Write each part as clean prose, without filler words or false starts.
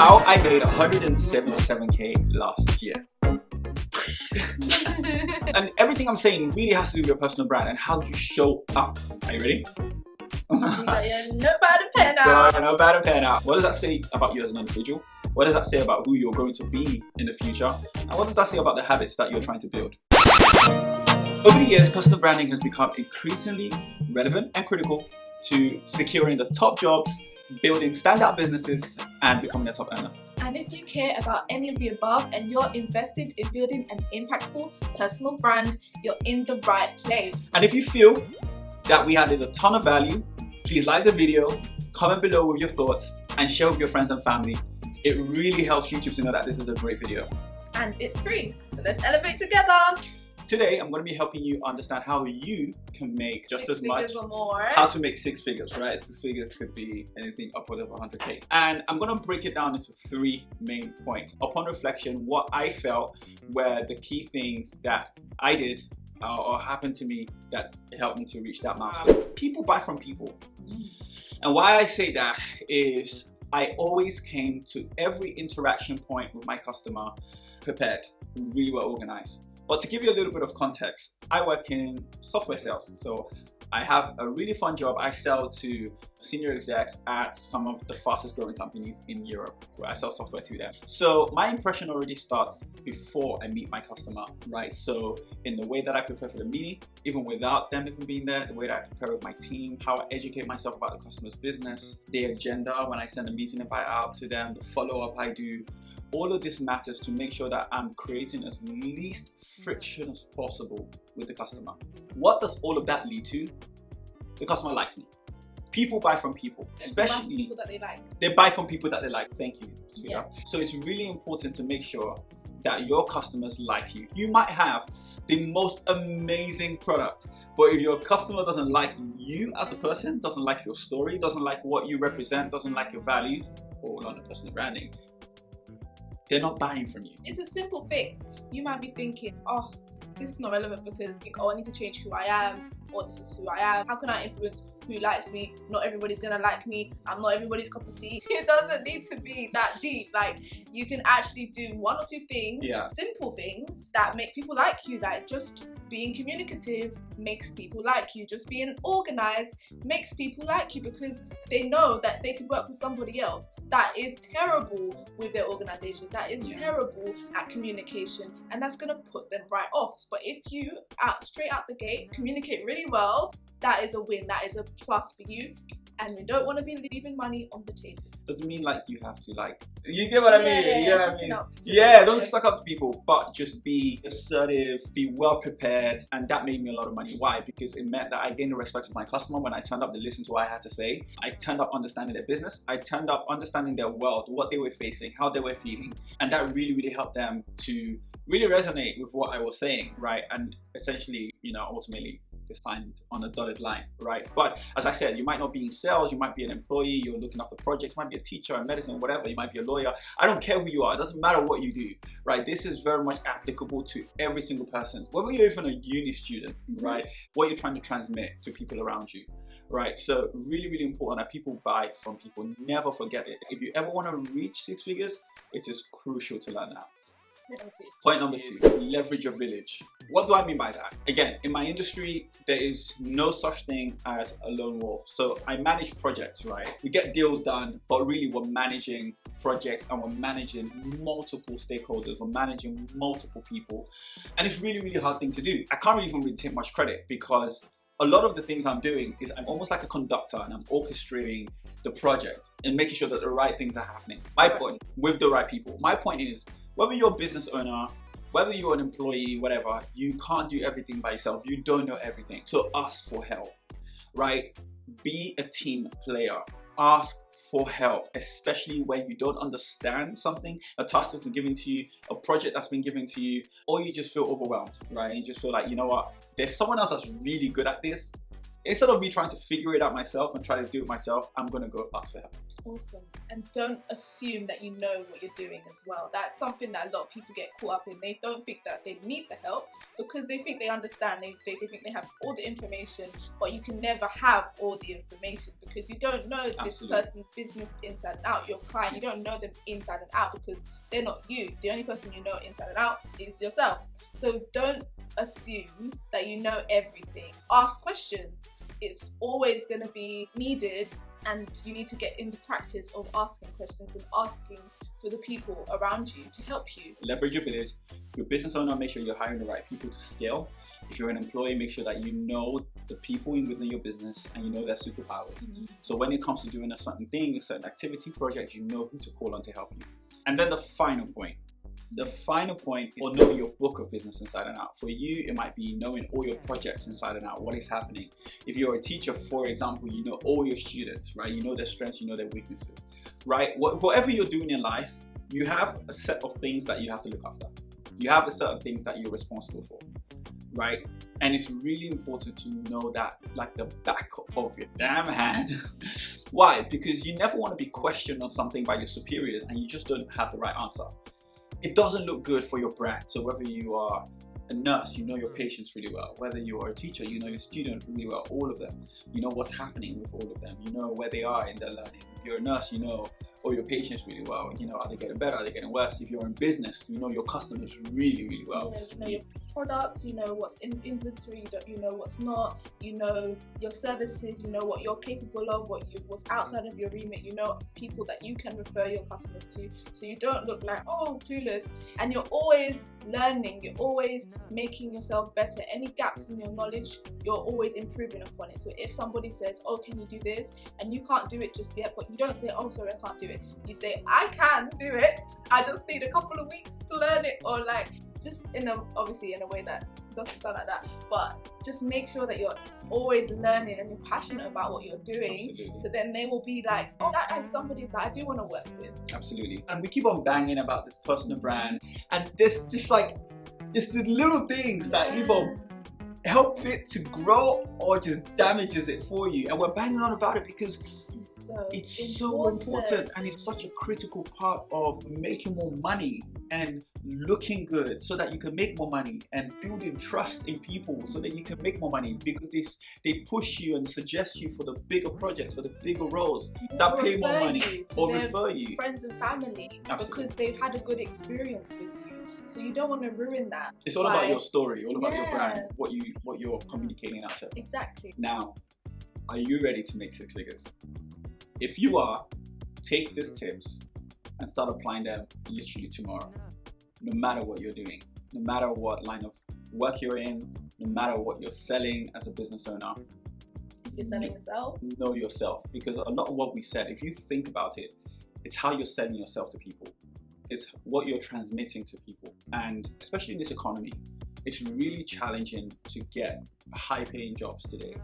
How I made 177k last year. And everything I'm saying really has to do with your personal brand and how you show up. Are you ready? You got your notepad and pen out. Notepad and pen out. What does that say about you as an individual? What does that say about who you're going to be in the future? And what does that say about the habits that you're trying to build? Over the years, personal branding has become increasingly relevant and critical to securing the top jobs, building standout businesses, and becoming a top earner. And if you care about any of the above and you're invested in building an impactful personal brand, you're in the right place. And if you feel that we added a ton of value, please like the video, comment below with your thoughts, and share with your friends and family. It really helps YouTube to know that this is a great video. And it's free, so let's elevate together. Today, I'm going to be helping you understand how you can make just as much, Six figures or more. how to make six figures, right? Six figures could be anything upwards of 100k. And I'm going to break it down into three main points. Upon reflection, what I felt were the key things that I did or happened to me that helped me to reach that milestone. People buy from people. And why I say that is I always came to every interaction point with my customer prepared, really well organized. But to give you a little bit of context, I work in software sales. So I have a really fun job. I sell to senior execs at some of the fastest growing companies in Europe, where I sell software to them. So my impression already starts before I meet my customer, right? So in the way that I prepare for the meeting, even without them even being there, the way that I prepare with my team, how I educate myself about the customer's business, the agenda when I send a meeting invite out to them, the follow-up I do, all of this matters to make sure that I'm creating as least friction as possible with the customer. What does all of that lead to? The customer likes me. People buy from people, especially people that they like. They buy from people that they like. Thank you, sweetheart. Yeah. So it's really important to make sure that your customers like you. You might have the most amazing product, but if your customer doesn't like you as a person, doesn't like your story, doesn't like what you represent, doesn't like your values, all on the personal branding, they're not buying from you. It's a simple fix. You might be thinking, oh, this is not relevant because I need to change who I am, or this is who I am. How can I influence who likes me? Not everybody's gonna like me. I'm not everybody's cup of tea. It doesn't need to be that deep. Like, you can actually do one or two things, simple things that make people like you. That just being communicative makes people like you. Just being organized makes people like you because they know that they could work with somebody else that is terrible with their organization, that is terrible at communication, and that's gonna put them right off. But if you, straight out the gate, communicate really well, that is a win, that is a plus for you, and you don't want to be leaving money on the table. Doesn't mean like you have to like, you get what I mean? You get what I mean? Yeah, don't suck up to people, but just be assertive, be well prepared, and that made me a lot of money. Why? Because it meant that I gained the respect of my customer. When I turned up to listen to what I had to say, I turned up understanding their business, I turned up understanding their world, what they were facing, how they were feeling, and that really, really helped them to really resonate with what I was saying, right? And essentially, ultimately, signed on a dotted line, right? But as I said, you might not be in sales, you might be an employee, you're looking after projects, you might be a teacher in medicine, whatever, you might be a lawyer. I don't care who you are, it doesn't matter what you do, right? This is very much applicable to every single person, whether you're even a uni student, right? What you're trying to transmit to people around you, right? So really, really important that people buy from people. Never forget it. If you ever want to reach six figures, it is crucial to learn that. Point number two, leverage your village. What do I mean by that? Again, in my industry, there is no such thing as a lone wolf. So I manage projects, right? We get deals done, but really we're managing projects and we're managing multiple stakeholders, we're managing multiple people. And it's really, really hard thing to do. I can't even really take much credit because a lot of the things I'm doing is I'm almost like a conductor and I'm orchestrating the project and making sure that the right things are happening. My point, with the right people. My point is, whether you're a business owner, whether you're an employee, whatever, you can't do everything by yourself. You don't know everything. So ask for help, right? Be a team player. Ask for help, especially when you don't understand something, a task that's been given to you, a project that's been given to you, or you just feel overwhelmed, right? You just feel like, you know what, there's someone else that's really good at this. Instead of me trying to figure it out myself and try to do it myself, I'm gonna go ask for help. Awesome. And don't assume that you know what you're doing as well. That's something that a lot of people get caught up in. They don't think that they need the help because they think they understand. They think they have all the information, but you can never have all the information because you don't know this person's business inside and out. Your client, you don't know them inside and out because they're not you. The only person you know inside and out is yourself. So don't assume that you know everything. Ask questions. It's always going to be needed, and you need to get in the practice of asking questions and asking for the people around you to help you. Leverage your village. If you're a business owner, make sure you're hiring the right people to scale. If you're an employee, make sure that you know the people within your business and you know their superpowers. So when it comes to doing a certain thing, a certain activity, project, you know who to call on to help you. And then the final point is knowing your book of business inside and out. For you, it might be knowing all your projects inside and out, what is happening. If you're a teacher, for example, you know all your students, right? You know their strengths, you know their weaknesses, right? Whatever you're doing in life, you have a set of things that you have to look after. You have a set of things that you're responsible for, right? And it's really important to know that like the back of your damn hand. Why? Because you never want to be questioned on something by your superiors and you just don't have the right answer. It doesn't look good for your brand. So whether you are a nurse, you know your patients really well. Whether you are a teacher, you know your students really well, all of them. You know what's happening with all of them. You know where they are in their learning. If you're a nurse, you know all your patients really well. You know, are they getting better? Are they getting worse? If you're in business, you know your customers really, really well. Yeah, you know your products, you know what's in inventory, you know what's not, you know your services, you know what you're capable of, what's outside of your remit, you know people that you can refer your customers to, so you don't look like, oh, clueless. And you're always learning, you're always making yourself better. Any gaps in your knowledge, you're always improving upon it. So if somebody says, oh, can you do this? And you can't do it just yet, but you don't say, oh, sorry, I can't do it. You say, I can do it, I just need a couple of weeks to learn it. Or like, just obviously in a way that doesn't sound like that, but just make sure that you're always learning and you're passionate about what you're doing. Absolutely. So then they will be like, oh, that is somebody that I do want to work with. Absolutely. And we keep on banging about this personal brand, and there's just like, it's the little things that either help it to grow or just damages it for you. And we're banging on about it because it's so important, and it's such a critical part of making more money and looking good so that you can make more money, and building trust in people so that you can make more money, because they push you and suggest you for the bigger projects, for the bigger roles that pay more money, or refer you friends and family. Absolutely. Because they've had a good experience with you. So you don't want to ruin that. It's all about your story, all about your brand, what you're communicating out there. Exactly. Now, are you ready to make 6 figures? If you are, take these tips and start applying them literally tomorrow. No matter what you're doing, no matter what line of work you're in, no matter what you're selling as a business owner. If you're selling yourself? Know yourself, because a lot of what we said, if you think about it, it's how you're selling yourself to people. It's what you're transmitting to people. And especially in this economy, it's really challenging to get high-paying jobs today.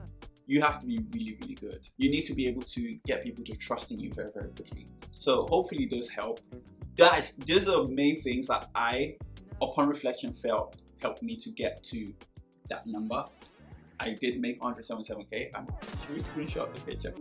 You have to be really, really good. You need to be able to get people to trust in you very, very quickly. So hopefully those help. Guys, these are the main things that I, upon reflection, felt helped me to get to that number. I did make 177K. Should we screenshot the paycheck?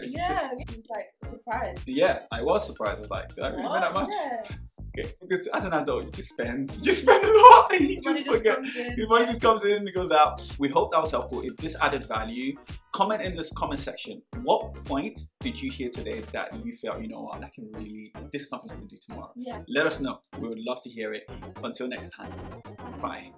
Yeah, it was like surprised. Yeah, I was surprised. I was like, did I really make that much? Yeah. Okay, because as an adult, you just spend a lot and you just forget. The money just comes in and it goes out. We hope that was helpful. If this added value, comment in this comment section. What point did you hear today that you felt, you know what, this is something I can do tomorrow? Yeah. Let us know. We would love to hear it. Until next time, bye.